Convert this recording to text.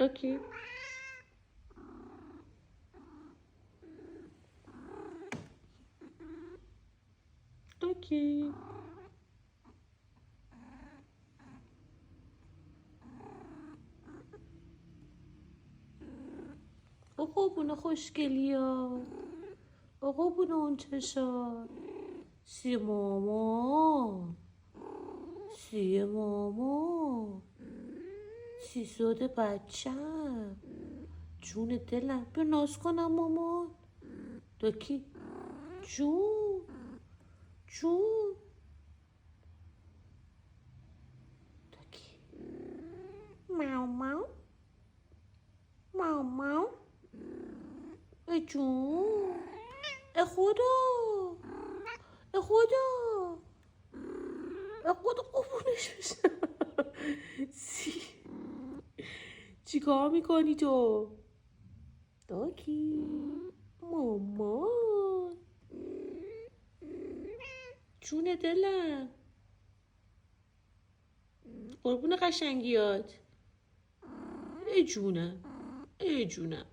اوکی. اوکی. قربون خوشگلیا، قربون اون چشات. سی ماما، سی ماما، سی سوده بچم، جون دلم. بیا ناز کنم مامان. دکی جون جون. دکی ماو ماو ماو ماو. ای جون، ای خدا، ای خدا، ای خدا قربونش بشم. چی کار میکنی تو؟ داکی مامان، جون دلم، قربون قشنگیات. ای جونم، ای جونم.